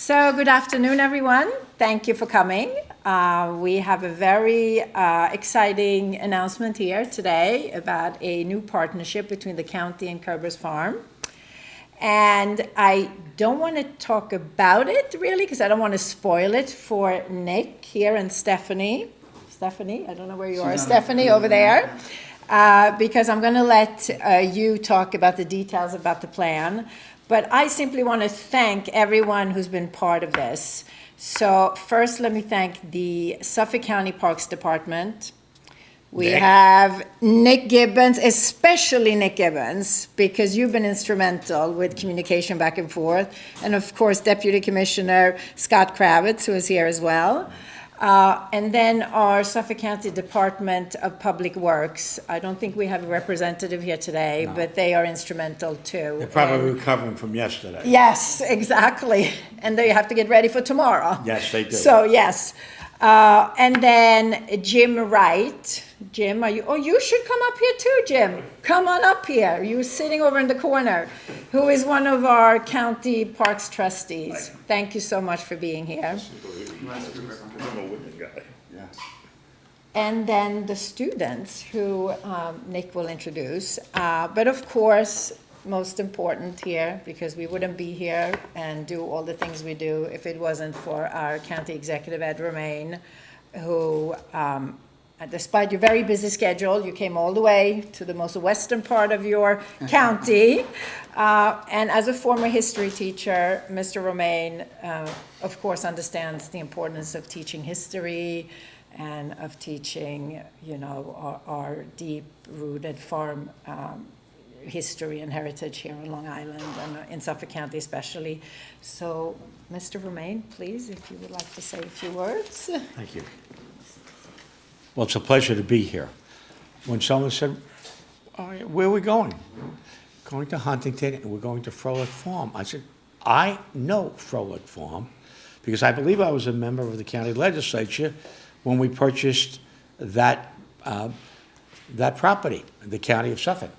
So good afternoon, everyone. Thank you for coming. We have a very exciting announcement here today about a new partnership between the county and Kerber's farm. And I don't want to talk about it really because I don't want to spoil it for Nick here and Stephanie. Stephanie, I don't know where you are. Stephanie over there. Because I'm going to let you talk about the details about the plan. But I simply want to thank everyone who's been part of this. So first, let me thank the Suffolk County Parks Department. We have Nick Gibbons, especially Nick Gibbons, because you've been instrumental with communication back and forth. And of course, Deputy Commissioner Scott Kravitz, who is here as well. And then our Suffolk County Department of Public Works. I don't think we have a representative here today, but they are instrumental too. They're probably recovering from yesterday. Yes, exactly. And they have to get ready for tomorrow. Yes, they do. So, yes. And then Jim Wright. Jim, are you? Oh, you should come up here too, Jim. Come on up here. You're sitting over in the corner, who is one of our county parks trustees. Thank you so much for being here. And then the students who Nick will introduce. But of course, most important here, because we wouldn't be here and do all the things we do if it wasn't for our county executive, Ed Romaine, who, despite your very busy schedule, you came all the way to the most western part of your county. And as a former history teacher, Mr. Romaine, of course, understands the importance of teaching history and of teaching, our deep-rooted farm history and heritage here on Long Island and in Suffolk County especially. So, Mr. Romaine, please, if you would like to say a few words. Thank you. Well, it's a pleasure to be here. When someone said, where are we going? Going to Huntington and we're going to Frolic Farm. I said, I know Frolic Farm because I believe I was a member of the county legislature when we purchased that property, the county of Suffolk.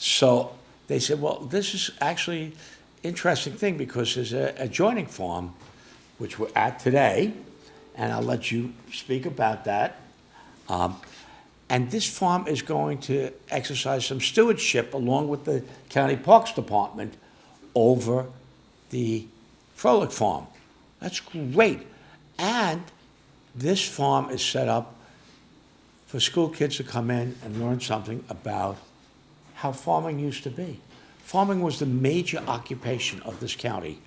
So they said, well, this is actually an interesting thing because there's an adjoining farm, which we're at today, and I'll let you speak about that. And this farm is going to exercise some stewardship along with the County Parks Department over the Frolic Farm. That's great. And this farm is set up for school kids to come in and learn something about how farming used to be. Farming was the major occupation of this county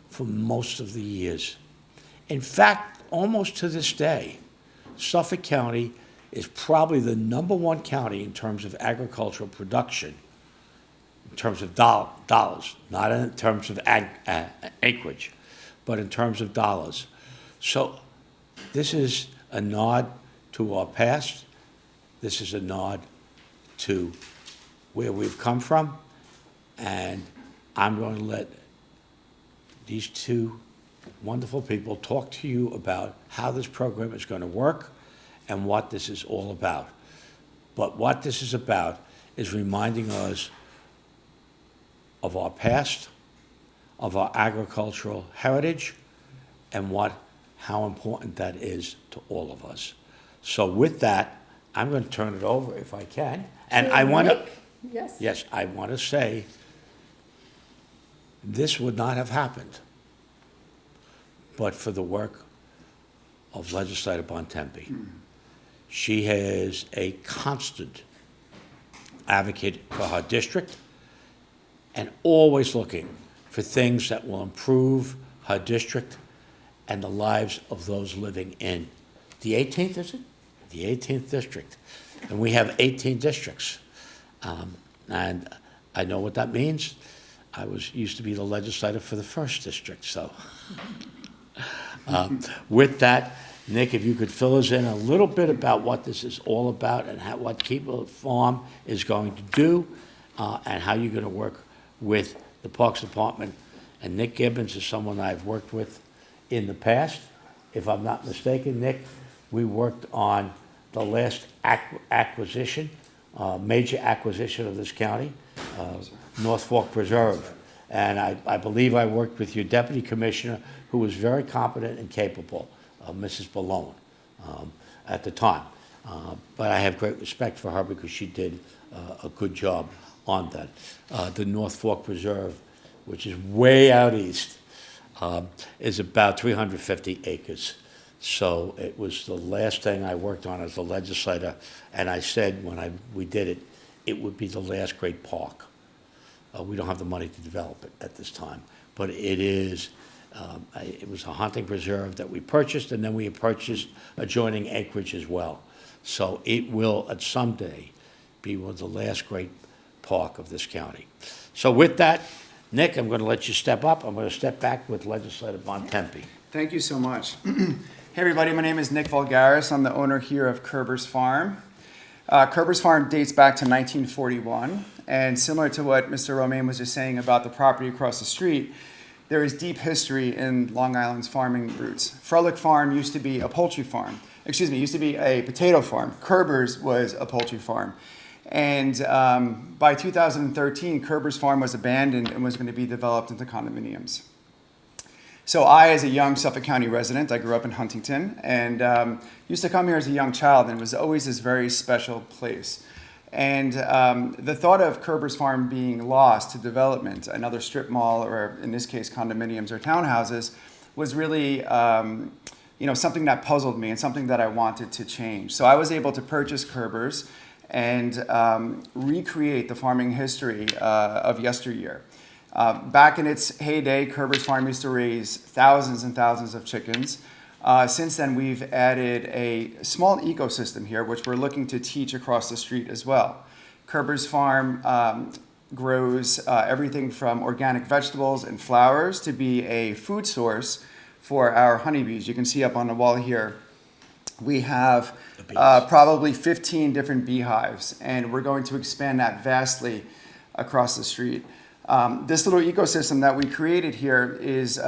for most of the years. In fact, almost to this day, Suffolk County is probably the #1 county in terms of agricultural production, in terms of dollars, not in terms of acreage, but in terms of dollars. So this is a nod to our past. This is a nod to where we've come from, and I'm going to let these two wonderful people talk to you about how this program is going to work and what this is all about. But what this is about is reminding us of our past, of our agricultural heritage, and how important that is to all of us. So with that, I'm going to turn it over if I can. And I want to... Yes, I want to say this would not have happened but for the work of Legislator Bontempi. She is a constant advocate for her district and always looking for things that will improve her district and the lives of those living in the 18th, is it? The 18th district. And we have 18 districts. And I know what that means. I used to be the legislator for the 1st district, so. With that, Nick, if you could fill us in a little bit about what this is all about and what Keeper Farm is going to do, and how you're going to work with the Parks Department. And Nick Gibbons is someone I've worked with in the past. If I'm not mistaken, Nick, we worked on the last acquisition, major acquisition of this county, North Fork Preserve. And I believe I worked with your deputy commissioner, who was very competent and capable, Mrs. Balone, at the time. But I have great respect for her because she did a good job on that. The North Fork Preserve, which is way out east, is about 350 acres. So it was the last thing I worked on as a legislator, and I said when we did it, it would be the last great park. We don't have the money to develop it at this time, but it is. It was a hunting preserve that we purchased, and then we purchased adjoining acreage as well. So it will, at some day, be one of the last great park of this county. So with that, Nick, I'm going to let you step up. I'm going to step back with Legislator Bontempi. Thank you so much. Hey everybody, my name is Nick Vulgaris. I'm the owner here of Kerber's Farm. Kerber's Farm dates back to 1941, and similar to what Mr. Romaine was just saying about the property across the street, there is deep history in Long Island's farming roots. Froelich Farm used to be a poultry farm. Used to be a potato farm. Kerber's was a poultry farm. And by 2013, Kerber's Farm was abandoned and was going to be developed into condominiums. So I, as a young Suffolk County resident, I grew up in Huntington and used to come here as a young child, and it was always this very special place. And the thought of Kerber's Farm being lost to development, another strip mall, or in this case, condominiums or townhouses, was really something that puzzled me and something that I wanted to change. So I was able to purchase Kerber's and recreate the farming history of yesteryear. Back in its heyday, Kerber's Farm used to raise thousands and thousands of chickens. Since then, we've added a small ecosystem here, which we're looking to teach across the street as well. Kerber's Farm grows everything from organic vegetables and flowers to be a food source for our honeybees. You can see up on the wall here, we have probably 15 different beehives, and we're going to expand that vastly across the street. This little ecosystem that we created here is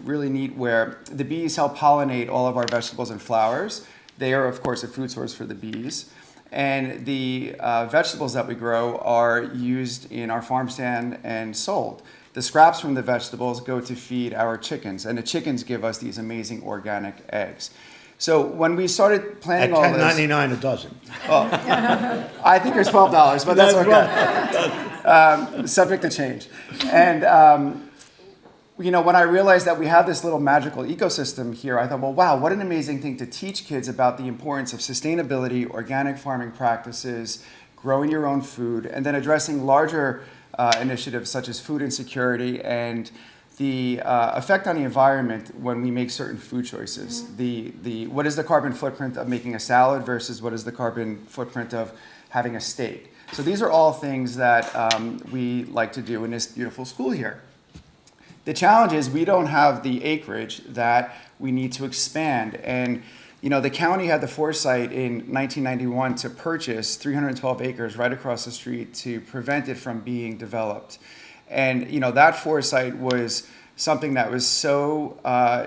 really neat, where the bees help pollinate all of our vegetables and flowers. They are, of course, a food source for the bees. And the vegetables that we grow are used in our farm stand and sold. The scraps from the vegetables go to feed our chickens, and the chickens give us these amazing organic eggs. So when we started planning all this... At $10.99 a dozen. Well, I think it's $12, but that's okay. Subject to change. And, when I realized that we have this little magical ecosystem here, I thought, well, wow, what an amazing thing to teach kids about the importance of sustainability, organic farming practices, growing your own food, and then addressing larger initiatives such as food insecurity and the effect on the environment when we make certain food choices. What is the carbon footprint of making a salad versus what is the carbon footprint of having a steak? So these are all things that we like to do in this beautiful school here. The challenge is we don't have the acreage that we need to expand. And the county had the foresight in 1991 to purchase 312 acres right across the street to prevent it from being developed. And that foresight was something that was so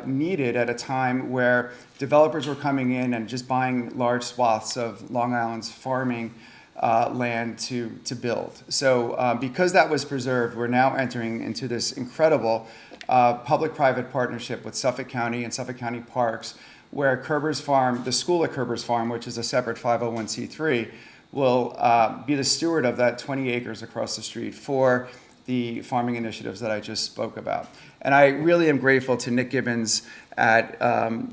needed at a time where developers were coming in and just buying large swaths of Long Island's farming land to build. So because that was preserved, we're now entering into this incredible public-private partnership with Suffolk County and Suffolk County Parks, where Kerber's Farm, the school at Kerber's Farm, which is a separate 501c3, will be the steward of that 20 acres across the street for the farming initiatives that I just spoke about. And I really am grateful to Nick Gibbons at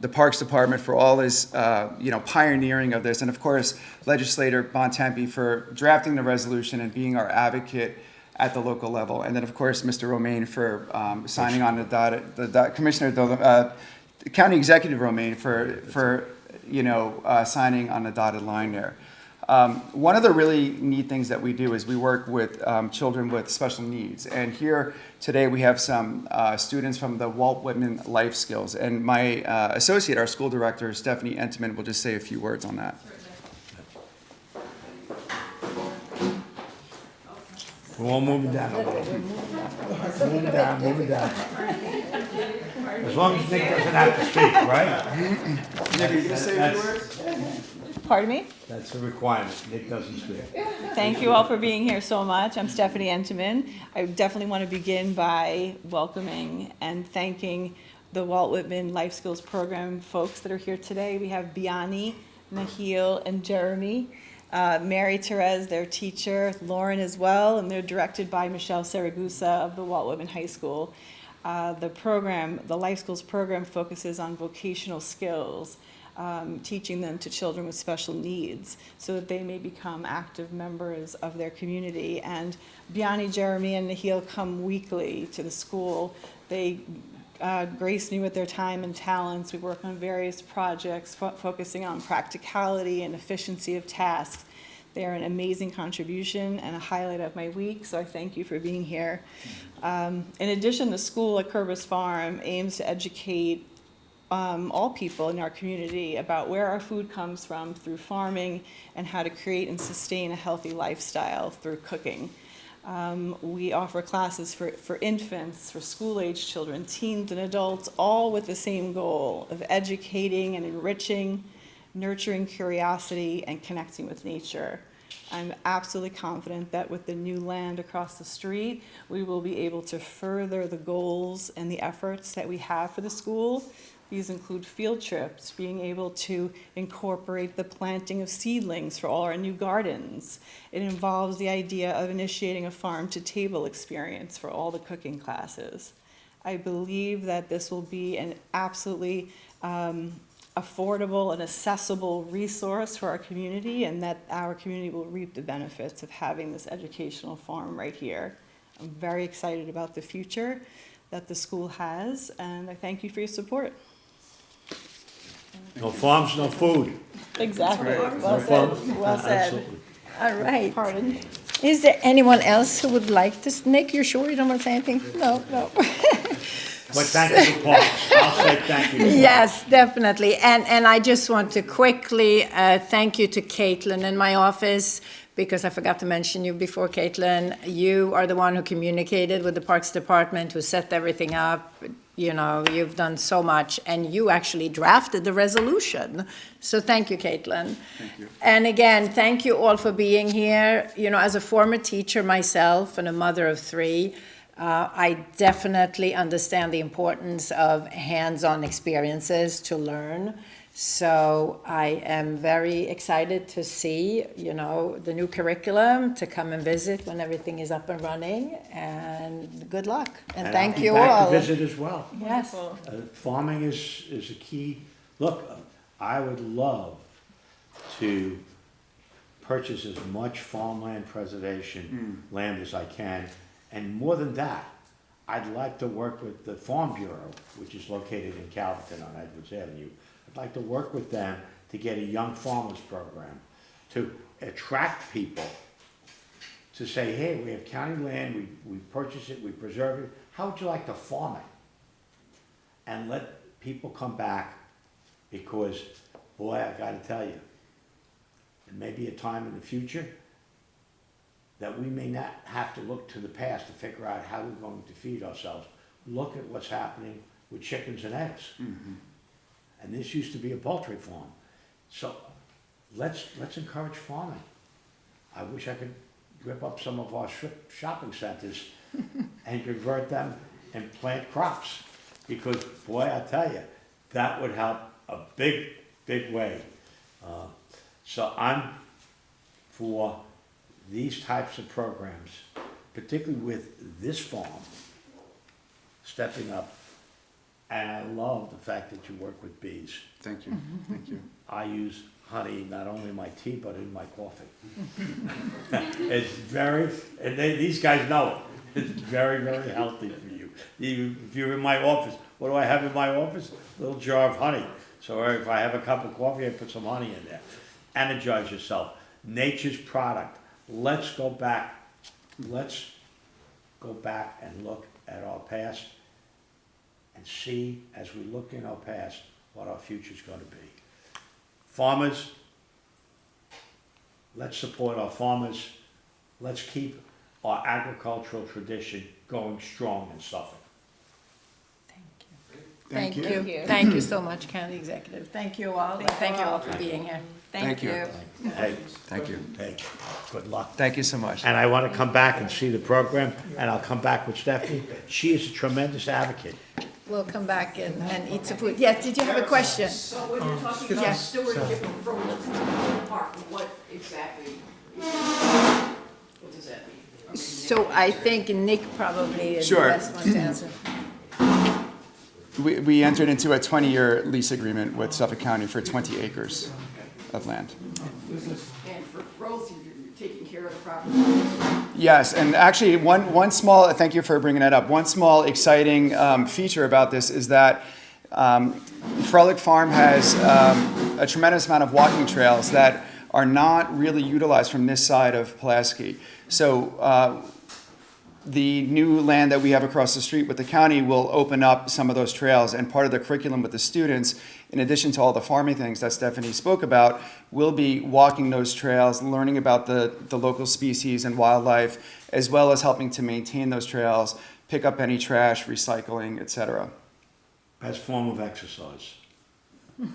the Parks Department for all his pioneering of this, and of course Legislator Bontempi for drafting the resolution and being our advocate at the local level, and then of course Mr. Romaine for signing on the County Executive Romaine for signing on the dotted line there. One of the really neat things that we do is we work with children with special needs. And here today we have some students from the Walt Whitman Life Skills. And my associate, our school director, Stephanie Entman, will just say a few words on that. We're all moving down a little. Moving down. As long as Nick doesn't have to speak, right? Nick, are you going to say a few words? Pardon me? That's a requirement. Nick doesn't speak. Thank you all for being here so much. I'm Stephanie Entenman. I definitely want to begin by welcoming and thanking the Walt Whitman Life Skills Program folks that are here today. We have Biani, Nahil, and Jeremy. Mary Therese, their teacher, Lauren as well, and they're directed by Michelle Saragusa of the Walt Whitman High School. The Life Skills program focuses on vocational skills, teaching them to children with special needs so that they may become active members of their community. And Biani, Jeremy, and Nahil come weekly to the school. They grace me with their time and talents. We work on various projects focusing on practicality and efficiency of tasks. They are an amazing contribution and a highlight of my week, so I thank you for being here. In addition, the school at Kerber's Farm aims to educate all people in our community about where our food comes from through farming and how to create and sustain a healthy lifestyle through cooking. We offer classes for infants, for school-age children, teens, and adults, all with the same goal of educating and enriching, nurturing curiosity, and connecting with nature. I'm absolutely confident that with the new land across the street, we will be able to further the goals and the efforts that we have for the school. These include field trips, being able to incorporate the planting of seedlings for all our new gardens. It involves the idea of initiating a farm-to-table experience for all the cooking classes. I believe that this will be an absolutely affordable and accessible resource for our community, and that our community will reap the benefits of having this educational farm right here. I'm very excited about the future that the school has, and I thank you for your support. No farms, no food. Exactly. Right. Well said. Well said. Absolutely. All right. Pardon? Is there anyone else who would like to, Nick, you're sure you don't want to say anything? No. But thank you for Paul. I'll say thank you. Yes, definitely. And I just want to quickly thank you to Caitlin in my office, because I forgot to mention you before, Caitlin. You are the one who communicated with the Parks Department, who set everything up. You know, you've done so much, and you actually drafted the resolution. So thank you, Caitlin. Thank you. And again, thank you all for being here. You know, as a former teacher myself and a mother of 3, I definitely understand the importance of hands-on experiences to learn. So I am very excited to see, you know, the new curriculum, to come and visit when everything is up and running, and good luck. And thank you I'll all. be back to visit as well. Yes. Farming is a key. Look, I would love to purchase as much farmland preservation land as I can. And more than that, I'd like to work with the Farm Bureau, which is located in Calverton on Edwards Avenue. I'd like to work with them to get a young farmers program to attract people to say, hey, we have county land, we purchase it, we preserve it. How would you like to farm it? And let people come back, because, boy, I gotta tell you, there may be a time in the future that we may not have to look to the past to figure out how we're going to feed ourselves. Look at what's happening with chickens and eggs. Mm-hmm. And this used to be a poultry farm. So let's encourage farming. I wish I could rip up some of our shopping centers and convert them and plant crops. Because, boy, I tell you, that would help a big, big way. So I'm for these types of programs, particularly with this farm stepping up. And I love the fact that you work with bees. Thank you. Thank you. I use honey not only in my tea, but in my coffee. It's very, and these guys know it. It's very, very healthy for you. Even if you're in my office, what do I have in my office? A little jar of honey. So if I have a cup of coffee, I put some honey in there. Energize yourself. Nature's product. Let's go back. Let's go back and look at our past and see, as we look in our past, what our future's going to be. Farmers, let's support our farmers. Let's keep our agricultural tradition going strong in Suffolk. Thank you. Thank you. you. Thank you so much, County Executive. Thank you all. Thank you all for being here. Thank you. Hey, Thank you. hey, good luck. Thank you so much. And I want to come back and see the program, and I'll come back with Stephanie. She is a tremendous advocate. We'll come back and eat some food. Yes, did you have a question? So when you're talking about Yes. stewardship of Farmland Park, what exactly, what does that mean? So I think Nick probably is the Sure. best one to answer. We entered into a 20-year lease agreement with Suffolk County for 20 acres of land. And for growth, you're taking care of the property. Yes, and actually, one small, thank you for bringing that up. One small exciting feature about this is that Frolic Farm has a tremendous amount of walking trails that are not really utilized from this side of Pulaski. So the new land that we have across the street with the county will open up some of those trails, and part of the curriculum with the students, in addition to all the farming things that Stephanie spoke about, will be walking those trails, learning about the local species and wildlife, as well as helping to maintain those trails, pick up any trash, recycling, etc. Best form of exercise. Is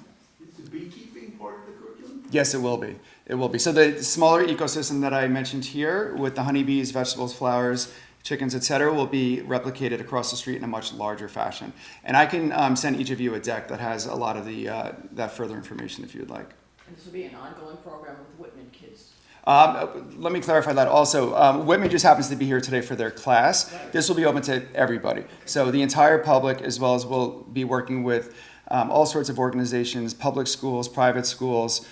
the beekeeping part of the curriculum? Yes, it will be. It will be. So the smaller ecosystem that I mentioned here with the honeybees, vegetables, flowers, chickens, etc., will be replicated across the street in a much larger fashion. And I can send each of you a deck that has a lot of the that further information if you would like. And this will be an ongoing program with Whitman kids. Let me clarify that also. Whitman just happens to be here today for their class. This will be open to everybody. So the entire public, as well as we'll be working with all sorts of organizations, public schools, private schools,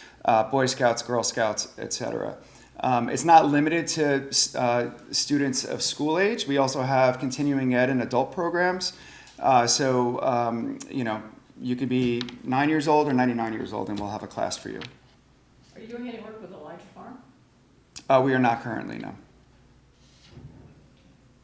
Boy Scouts, Girl Scouts, etc. It's not limited to students of school age. We also have continuing ed and adult programs. You could be 9 years old or 99 years old, and we'll have a class for you. Are you doing any work with Elijah Farm? We are not currently, no.